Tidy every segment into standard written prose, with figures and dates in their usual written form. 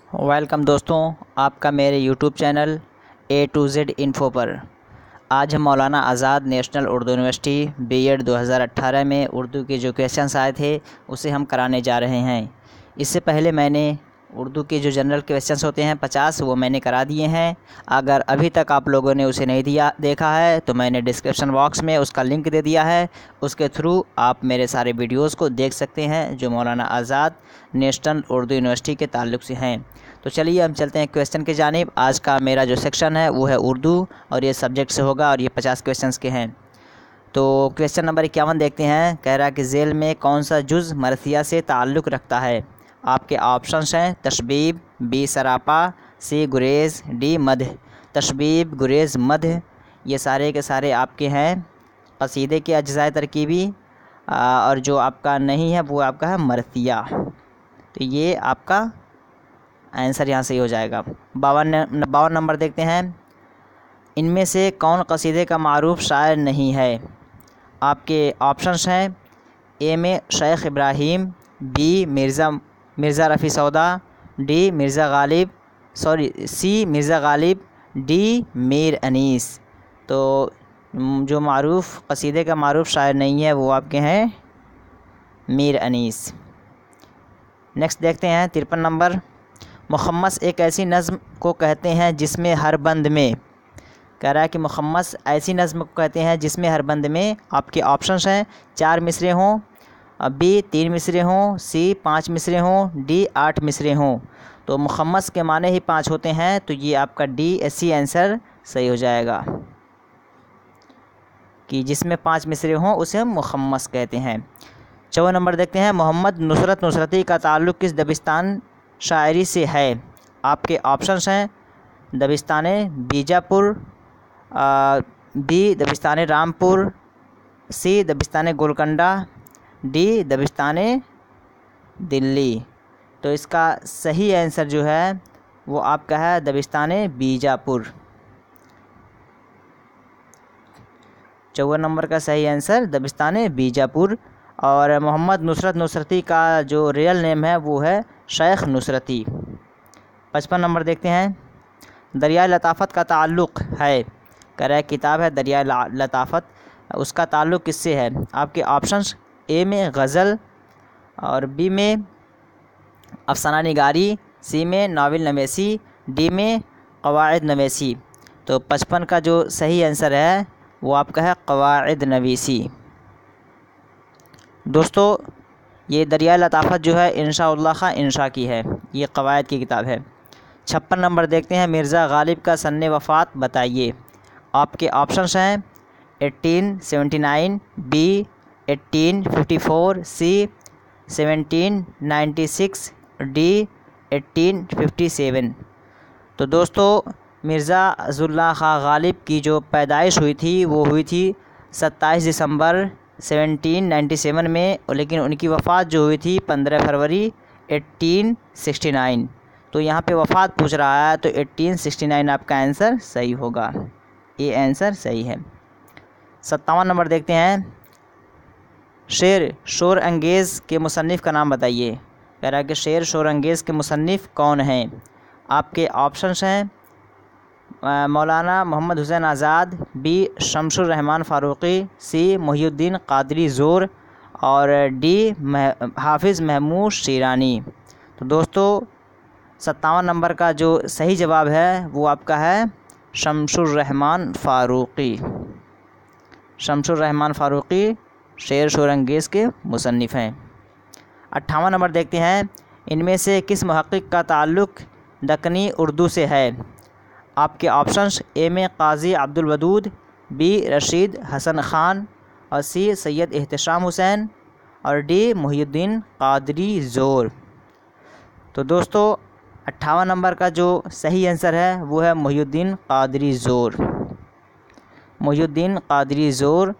Welcome दोस्तों, आपका मेरे YouTube channel A to Z info पर। आज हम Maulana Azad national Urdu university BEd 2018 में उर्दू के जो क्वेश्चंस आए थे उसे हम कराने जा रहे हैं। इससे पहले मैंने उर्दू के जो जनरल क्वेश्चंस होते हैं 50 वो मैंने करा दिए हैं। अगर अभी तक आप लोगों ने उसे नहीं देखा है तो मैंने डिस्क्रिप्शन बॉक्स में उसका लिंक दे दिया है। उसके थ्रू आप मेरे सारे वीडियोस को देख सकते हैं जो मौलाना आज़ाद नेशनल उर्दू यूनिवर्सिटी के ताल्लुक़ से हैं। तो चलिए हम चलते हैं क्वेश्चन की जानिब। आज का मेरा जो सेक्शन है वो है उर्दू और ये सब्जेक्ट से होगा और ये 50 क्वेश्चंस के हैं। तो क्वेश्चन नंबर 51 देखते हैं। कह रहा है कि झेल में कौन सा जुज़ मरसिया से ताल्लुक़ रखता है। आपके ऑप्शंस हैं तशबीब, बी सरापा, सी गुरेज़, डी मध्य। तशबीब, गुरेज़, मध्य ये सारे के सारे आपके हैं कसीदे के अज्ज़ाए तरकीबी, और जो आपका नहीं है वो आपका है मरसिया। तो ये आपका आंसर यहाँ सही हो जाएगा। 52 नंबर देखते हैं। इनमें से कौन कसीदे का मारूफ शायर नहीं है। आपके ऑप्शंस हैं ए में Sheikh Ibrahim, B Mirza Rafi Sauda, D C Mirza Ghalib, D Mir Anis. तो जो मारूफ कसीदे का मारूफ शायर नहीं है वो आपके हैं मीर अनीस। नेक्स्ट देखते हैं 53 नंबर। मुखम्मस एक ऐसी नज़्म को कहते हैं जिसमें हर बंद में। कह रहा है कि मुखम्मस ऐसी नज़्म को कहते हैं जिसमें हर बंद में आपके ऑप्शंस हैं 4 मिसरे हों, बी 3 मिसरे हों, सी 5 मिसरे हों, डी 8 मिसरे हों। तो मुखम्मस के माने ही 5 होते हैं, तो ये आपका डी सी आंसर सही हो जाएगा कि जिसमें 5 मिसरे हों उसे हम मुखम्मस कहते हैं। 54 नंबर देखते हैं। मोहम्मद नुसरत नुसरती का ताल्लुक़ किस दबिस्तान शायरी से है। आपके ऑप्शंस हैं दबिस्तान बीजापुर, बी दबिस्तान रामपुर, सी दबिस्तान गोलकंडा, डी दबिस्तान दिल्ली। तो इसका सही आंसर जो है वो आपका है दबिस्तान बीजापुर। 54 नंबर का सही आंसर दबिस्तान बीजापुर। और मोहम्मद नुसरत नुसरती का जो रियल नेम है वो है शेख नुसरती। 55 नंबर देखते हैं। दरिया लताफ़त का ताल्लुक़ है। कह रहा है किताब है दरिया लताफ़त, उसका ताल्लुक़ किससे है। आपके ऑप्शंस ए में गज़ल, और बी में अफसाना निगारी, सी में नावल नवेसी, डी में क़वाइद नवेसी। तो 55 का जो सही आंसर है वो आपका है क़वाइद नवीसी। दोस्तों ये दरिया लताफ़त जो है इंशाअल्लाह ख़ां इंशा की है, ये क़वाइद की किताब है। 56 नंबर देखते हैं। मिर्ज़ा गालिब का सन्ने वफ़ात बताइए। आपके ऑप्शंस हैं 1879, बी 1854, सी 1796, डी 1857। तो दोस्तों मिर्ज़ा अज़ुल्ला ख़ां गालिब की जो पैदाइश हुई थी वो हुई थी 27 दिसंबर 1797 में, लेकिन उनकी वफ़ात जो हुई थी 15 फरवरी 1869। तो यहाँ पे वफ़ात पूछ रहा है तो 1869 आपका आंसर सही होगा, ये आंसर सही है। 57 नंबर देखते हैं। शेर शोर अंगेज़ के मुसन्निफ़ का नाम बताइए। कह रहा है कि शेर शोर अंगेज़ के मुसन्निफ़ कौन हैं। आपके ऑप्शंस हैं मौलाना मोहम्मद हुसैन आज़ाद, बी शमसुर रहमान फ़ारूक़ी, सी मुहियुद्दीन क़ादरी ज़ोर, और डी हाफिज़ महमूद शीरानी। तो दोस्तों 57 नंबर का जो सही जवाब है वो आपका है शमसुर रहमान फ़ारूक़ी। शमसुर रहमान फ़ारूक़ी शेर शोर अंगेज़ के मुसन्निफ़ हैं। 58 नंबर देखते हैं। इनमें से किस मुहक़्क़िक़ का ताल्लुक़ दक्कनी उर्दू से है। आपके ऑप्शंस ए में क़ाज़ी अब्दुल वदूद, बी रशीद हसन ख़ान, और सी सैयद एहतशाम हुसैन, और डी मुहियुद्दीन क़ादरी ज़ोर। तो दोस्तों 58 नंबर का जो सही आंसर है वो है मुहियुद्दीन क़ादरी ज़ोर। मुहियुद्दीन क़ादरी ज़ोर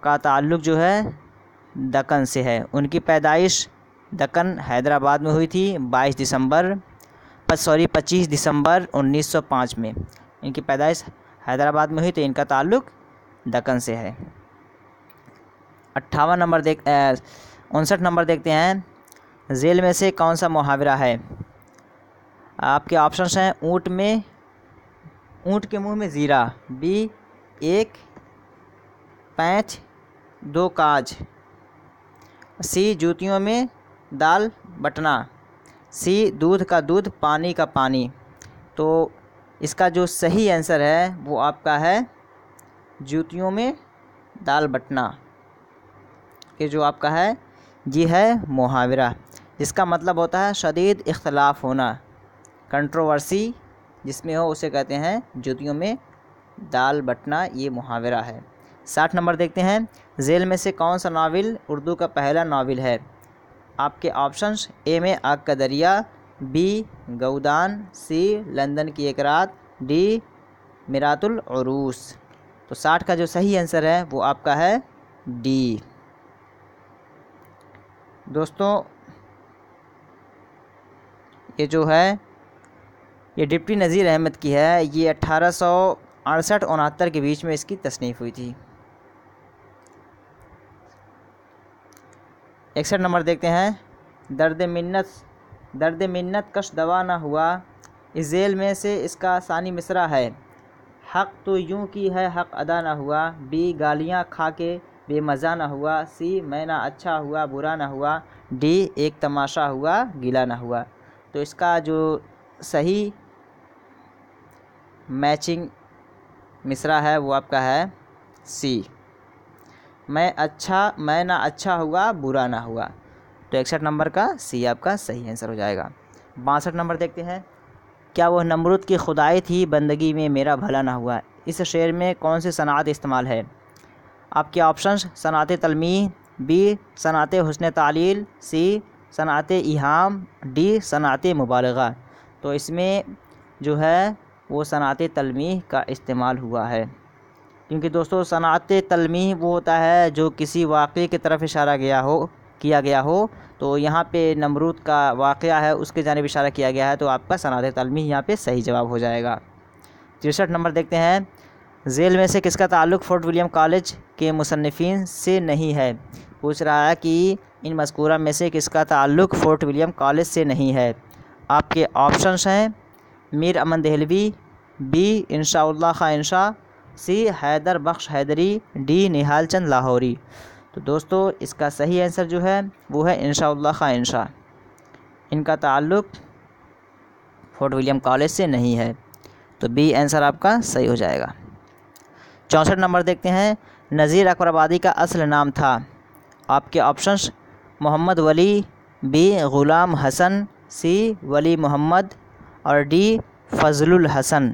का ताल्लुक़ जो है दक्कन से है। उनकी पैदाइश दक्कन हैदराबाद में हुई थी 25 दिसंबर 1905 में। इनकी पैदाइश हैदराबाद में हुई तो इनका ताल्लुक़ दक्कन से है। 59 नंबर देखते हैं। झेल में से कौन सा मुहावरा है। आपके ऑप्शंस हैं ऊँट के मुंह में ज़ीरा, बी 1 पैंच 2 काज, सी जूतियों में दाल बटना, सी दूध का दूध पानी का पानी। तो इसका जो सही आंसर है वो आपका है जूतियों में दाल बटना, कि जो आपका है ये है मुहावरा, जिसका मतलब होता है शदीद इख्तलाफ होना, कंट्रोवर्सी जिसमें हो उसे कहते हैं जूतियों में दाल बटना, ये मुहावरा है। 60 नंबर देखते हैं, झेल में से कौन सा नावल उर्दू का पहला नावल है? आपके ऑप्शंस ए में आग का दरिया, बी गौदान, सी लंदन की एक रात, डी मिरातुल उरूस। तो 60 का जो सही आंसर है वो आपका है डी। दोस्तों ये जो है ये डिप्टी नज़ीर अहमद की है, ये 1868-69 के बीच में इसकी तसनीफ़ हुई थी। 61 नंबर देखते हैं, दर्द मिन्नत कश दवा ना हुआ, इस झेल में से इसका सानी मिसरा है, हक़ तो यूं की है हक़ अदा ना हुआ, बी गालियाँ खा के बेमज़ा ना हुआ, सी मैं ना अच्छा हुआ बुरा ना हुआ, डी एक तमाशा हुआ गिला ना हुआ। तो इसका जो सही मैचिंग मिसरा है वो आपका है सी, मैं ना अच्छा हुआ बुरा ना हुआ। तो 61 नंबर का सी आपका सही आंसर हो जाएगा। 62 नंबर देखते हैं, क्या वह नमरूद की खुदाई थी बंदगी में मेरा भला ना हुआ, इस शेर में कौन सी सनात इस्तेमाल है? आपके ऑप्शंस सनात तलमीह, बी सनात हुस्न तालील, सी सनात इहाम, डी सनात मुबालगा। तो इसमें जो है वो सनात तलमीह का इस्तेमाल हुआ है, क्योंकि दोस्तों सनात तलमीह वो होता है जो किसी वाक़े की तरफ इशारा किया गया हो। तो यहाँ पे नमरूद का वाक़या है उसके जानिब इशारा किया गया है, तो आपका सनात तलमीह यहाँ पे सही जवाब हो जाएगा। 63 नंबर देखते हैं, झेल में से किसका ताल्लुक़ फोर्ट विलियम कॉलेज के मुसन्निफ़ीन से नहीं है? पूछ रहा है कि इन मज़कूरा में से किसका ताल्लुक़ फोर्ट विलियम कॉलेज से नहीं है। आपके ऑप्शंस हैं मीर अमन देहलवी, बी इंशाउल्लाह खां इंशा, सी हैदर बख्श हैदरी, डी निहाल चंद लाहौरी। तो दोस्तों इसका सही आंसर जो है वो है इंशाउल्लाह खां इंशा, इनका ताल्लुक़ फोर्ट विलियम कॉलेज से नहीं है। तो बी आंसर आपका सही हो जाएगा। 64 नंबर देखते हैं, नज़ीर अकबराबादी का असल नाम था? आपके ऑप्शंस मोहम्मद वली, बी ग़ुलाम हसन, सी वली मोहम्मद और डी फ़ज़लुल हसन।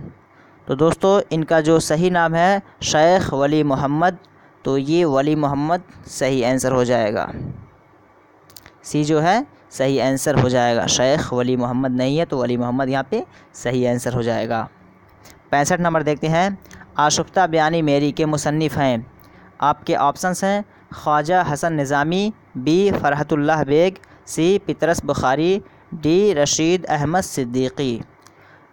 तो दोस्तों इनका जो सही नाम है शेख वली मोहम्मद, तो ये वली मोहम्मद सही आंसर हो जाएगा। सी जो है सही आंसर हो जाएगा, शेख वली मोहम्मद नहीं है तो वली मोहम्मद यहाँ पे सही आंसर हो जाएगा। 65 नंबर देखते हैं, आशुफ्ता बयानी मेरी के मुसन्निफ़ हैं? आपके ऑप्शंस हैं ख्वाजा हसन निज़ामी, बी फ़रहतुल्लाह बेग, सी पितरस बुखारी, डी रशीद अहमद सिद्दीकी।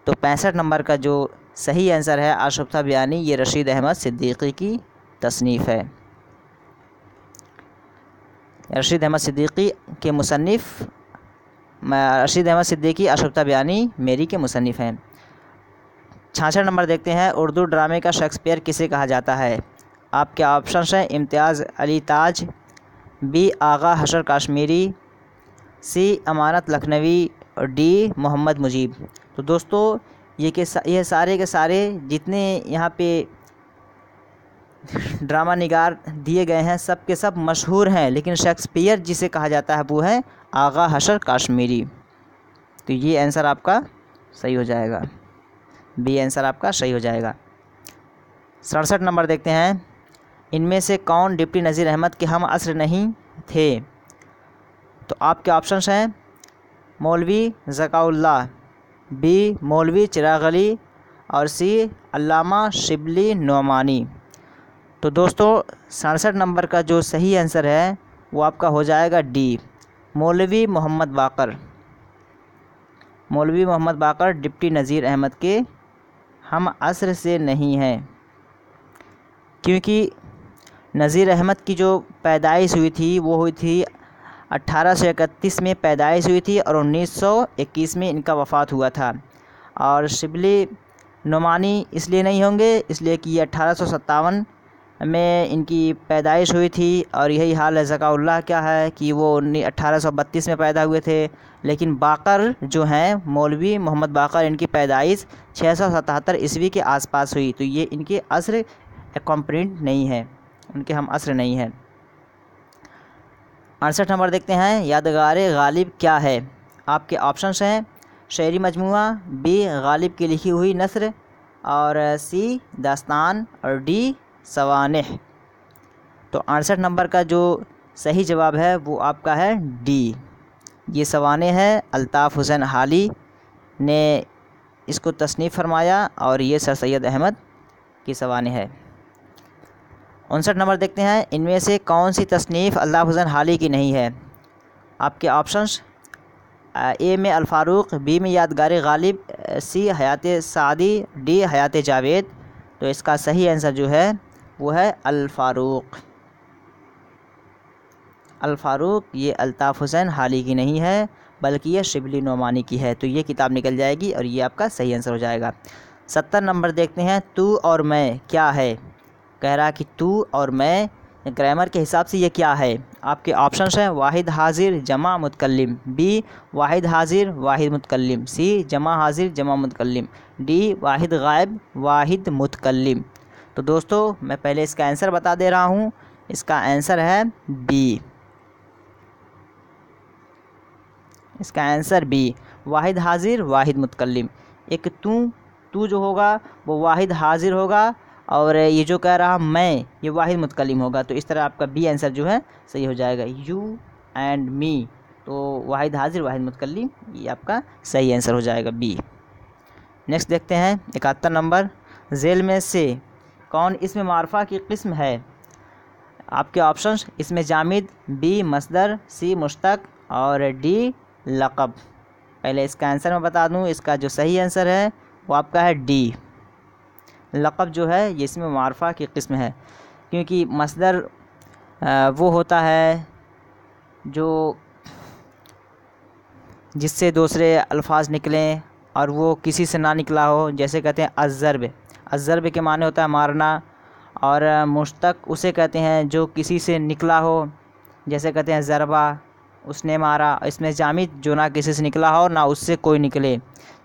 तो 65 नंबर का जो सही आंसर है आशुफ्ता बयानी, ये रशीद अहमद सिद्दीकी की तसनीफ़ है। रशीद अहमद सिद्दीकी के मुसन्निफ़ रशीद अहमद सिद्दीकी आशुफ्ता बयानी मेरी के मुसन्निफ़ हैं। 66 नंबर देखते हैं, उर्दू ड्रामे का शेक्सपियर किसे कहा जाता है? आपके ऑप्शंस हैं इम्तियाज़ अली ताज, बी आगा हशर काश्मीरी, सी अमानत लखनवी और डी मोहम्मद मुजीब। तो दोस्तों ये सारे के सारे जितने यहाँ पे ड्रामा निगार दिए गए हैं सब के सब मशहूर हैं, लेकिन शेक्सपियर जिसे कहा जाता है वो है आगा हशर काश्मीरी। तो ये आंसर आपका सही हो जाएगा, बी आंसर आपका सही हो जाएगा। 67 नंबर देखते हैं, इनमें से कौन डिप्टी नज़ीर अहमद के हम असर नहीं थे? तो आपके ऑप्शंस हैं मौलवी ज़काउल्लाह, बी मौलवी चिराग अली और सी अल्लामा शिबली नोमानी। तो दोस्तों 67 नंबर का जो सही आंसर है वो आपका हो जाएगा डी मौलवी मोहम्मद बाकर। मौलवी मोहम्मद बाकर डिप्टी नज़ीर अहमद के हम असर से नहीं हैं, क्योंकि नज़ीर अहमद की जो पैदाइश हुई थी वो हुई थी 1831 में पैदाइश हुई थी और 1921 में इनका वफ़ात हुआ था। और शिबली नोमानी इसलिए नहीं होंगे इसलिए कि ये 1857 में इनकी पैदाइश हुई थी और यही हाल है ज़काउल्लाह क्या है कि वो 1832 में पैदा हुए थे। लेकिन बाकर जो हैं मौलवी मोहम्मद बाकर, इनकी पैदाइश 677 ईस्वी के आसपास हुई। तो ये इनके असर कॉम्प्रीट नहीं है, उनके हम असर नहीं हैं। 68 नंबर देखते हैं, यादगार गालिब क्या है। आपके ऑप्शंस हैं शेरी मजमुआ, बी गालिब की लिखी हुई नस्र, और सी दास्तान, और डी सवानेह। तो 68 नंबर का जो सही जवाब है वो आपका है डी, ये सवानेह है। अल्ताफ़ हुसैन हाली ने इसको तसनीफ़ फरमाया और ये सर सैयद अहमद की सवानेह है। 59 नंबर देखते हैं, इनमें से कौन सी तसनीफ़ अल्ताफ़ हुसैन हाली की नहीं है। आपके ऑप्शंस ए में अल फ़ारूक, बी में यादगार गालिब, सी हयात सादी, डी हयात जावेद। तो इसका सही आंसर जो है वो है अल फ़ारूक। अल फ़ारूक ये अल्ताफ़ हुसैन हाली की नहीं है बल्कि ये शिबली नोमानी की है। तो ये किताब निकल जाएगी और ये आपका सही आंसर हो जाएगा। 70 नंबर देखते हैं, तू और मैं क्या है। कह रहा कि तू और मैं ग्रामर के हिसाब से ये क्या है। आपके ऑप्शंस हैं वाहिद हाजिर जमा मुतकल्लिम, बी वाहिद हाजिर वाहिद मुतकल्लिम, सी जमा हाजिर जमा मुतकल्लिम, डी वाहिद गायब वाहिद मुतकल्लिम। तो दोस्तों मैं पहले इसका आंसर बता दे रहा हूँ, इसका आंसर है बी। इसका आंसर बी वाहिद हाजिर वाहिद मुतकल्लिम। एक तू जो होगा वो वाहिद हाजिर होगा और ये जो कह रहा मैं ये वाहिद मुतकल्लिम होगा। तो इस तरह आपका बी आंसर जो है सही हो जाएगा, यू एंड मी। तो वाहिद हाजिर वाहिद मुतकल्लिम ये आपका सही आंसर हो जाएगा बी। नेक्स्ट देखते हैं 71 नंबर, झेल में से कौन इसमें मारफा की किस्म है। आपके ऑप्शंस इसमें जामिद, बी मसदर, सी मुश्तक, और डी लक़ब। पहले इसका आंसर मैं बता दूं, इसका जो सही आंसर है वो आपका है डी, लक़ब जो है ये इसमें मारफा की किस्म है। क्योंकि मसदर वो होता है जो जिससे दूसरे अल्फाज निकलें और वो किसी से ना निकला हो, जैसे कहते हैं अज़्ज़र्ब। अज़्ज़र्ब के माने होता है मारना, और मुश्तक उसे कहते हैं जो किसी से निकला हो, जैसे कहते हैं ज़रबा उसने मारा। इसमें जामिद जो ना किसी से निकला हो ना उससे कोई निकले,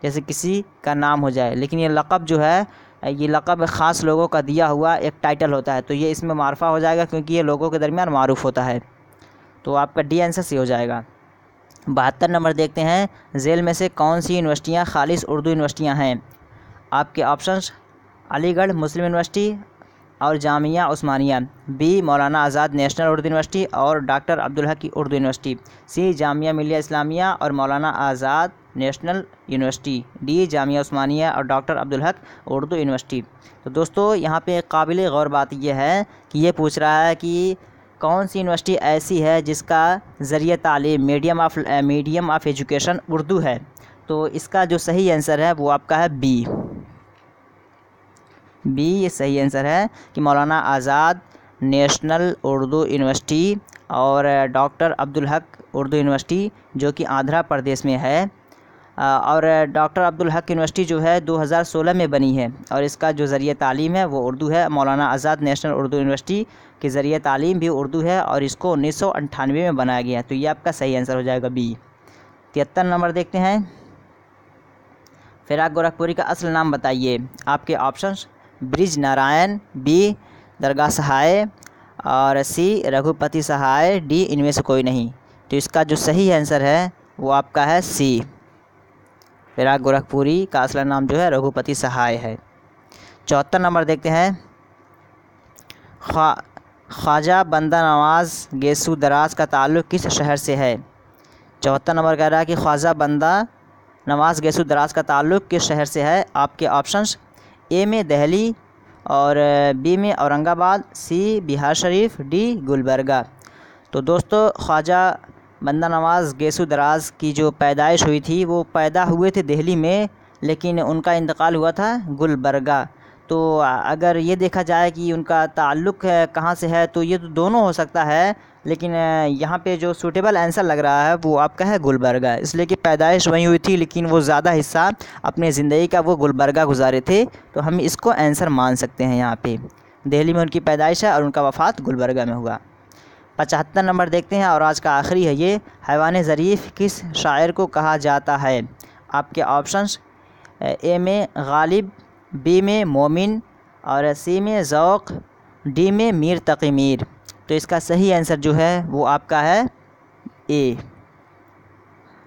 जैसे किसी का नाम हो जाए। लेकिन ये लक़ब जो है ये लक़ब ख़ास लोगों का दिया हुआ एक टाइटल होता है, तो ये इसमें मारफा हो जाएगा क्योंकि ये लोगों के दरमियान मारूफ़ होता है। तो आपका डी आंसर सी हो जाएगा। 72 नंबर देखते हैं, झेल में से कौन सी यूनिवर्सिटियाँ खालिस उर्दू यूनिवर्सिटियाँ हैं। आपके ऑप्शंस अलीगढ़ मुस्लिम यूनिवर्सिटी और जामिया उस्मानिया, बी मौलाना आज़ाद नेशनल उर्दू यूनिवर्सिटी और डॉक्टर अब्दुल हक की उर्दू यूनिवर्सिटी, सी जामिया मिलिया इस्लामिया और मौलाना Azad national university, D Jamia उस्मानिया और डॉक्टर अब्दुल हक उर्दू यूनिवर्सिटी। तो दोस्तों यहाँ पे काबिल गौर बात यह है कि ये पूछ रहा है कि कौन सी यूनिवर्सिटी ऐसी है जिसका ज़रिया तालीम मीडियम ऑफ एजुकेशन उर्दू है। तो इसका जो सही आंसर है वो आपका है बी। ये सही आंसर है कि मौलाना आज़ाद नेशनल उर्दू यूनिवर्सिटी और डॉक्टर अब्दुल हक उर्दू यूनिवर्सिटी जो कि आंध्र प्रदेश में है। और डॉक्टर अब्दुल हक यूनिवर्सिटी जो है 2016 में बनी है और इसका जो ज़रिया तालीम है वो उर्दू है। मौलाना आज़ाद नेशनल उर्दू यूनिवर्सिटी के ज़रिया तालीम भी उर्दू है और इसको 1998 में बनाया गया। तो ये आपका सही आंसर हो जाएगा बी। 73 नंबर देखते हैं, फ़िराक गोरखपुरी का असल नाम बताइए। आपके ऑप्शंस ब्रिज नारायण, बी दरगाह सहाय, और सी रघुपति सहाय, डी इनमें से कोई नहीं। तो इसका जो सही आंसर है वो आपका है सी, फ़िराक गोरखपुरी का असला नाम जो है रघुपति सहाय है। 74 नंबर देखते हैं, ख्वाजा बंदा नवाज़ गेसू दराज का ताल्लुक़ किस शहर से है। 74 नंबर कह रहा है कि ख्वाजा बंदा नवाज़ गेसू दराज का ताल्लुक़ किस शहर से है। आपके ऑप्शंस ए में दिल्ली और बी में औरंगाबाद, सी बिहार शरीफ, डी गुलबर्गा। तो दोस्तों ख्वाजा बंदा नवाज़ गेसू दराज की जो पैदाइश हुई थी वो पैदा हुए थे दिल्ली में, लेकिन उनका इंतकाल हुआ था गुलबर्गा। तो अगर ये देखा जाए कि उनका ताल्लुक़ कहाँ से है तो ये तो दोनों हो सकता है, लेकिन यहाँ पे जो सूटेबल आंसर लग रहा है वो आपका है गुलबर्गा, इसलिए कि पैदाइश वहीं हुई थी लेकिन वो ज़्यादा हिस्सा अपने ज़िंदगी का वो गुलबर्गा गुजारे थे, तो हम इसको आंसर मान सकते हैं। यहाँ पे दिल्ली में उनकी पैदाइश है और उनका वफ़ात गुलबर्गा में हुआ। 75 नंबर देखते हैं और आज का आखिरी है ये, हैवान ज़रीफ़ किस शायर को कहा जाता है? आपके ऑप्शंस ए में गालिब, बी में मोमिन और सी में ज़ौक़, डी में मीर तक़ी मीर। तो इसका सही आंसर जो है वो आपका है ए,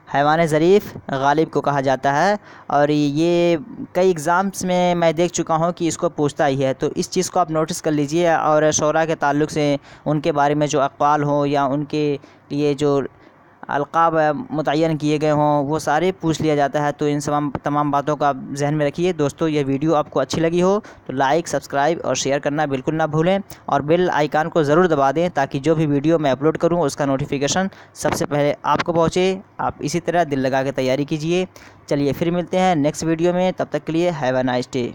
हैवान ज़रीफ़ गालिब को कहा जाता है। और ये कई एग्ज़ाम्स में मैं देख चुका हूँ कि इसको पूछता ही है, तो इस चीज़ को आप नोटिस कर लीजिए। और शोरा के ताल्लुक़ से उनके बारे में जो अक़वाल हों या उनके लिए जो अलक़ाब मुतय्यन किए गए हों वो सारे पूछ लिया जाता है। तो इन तमाम बातों का आप जहन में रखिए। दोस्तों, ये वीडियो आपको अच्छी लगी हो तो लाइक, सब्सक्राइब और शेयर करना बिल्कुल ना भूलें और बेल आइकन को ज़रूर दबा दें ताकि जो भी वीडियो मैं अपलोड करूं उसका नोटिफिकेशन सबसे पहले आपको पहुंचे। आप इसी तरह दिल लगा के तैयारी कीजिए। चलिए फिर मिलते हैं नेक्स्ट वीडियो में, तब तक के लिए हैव अ नाइस डे।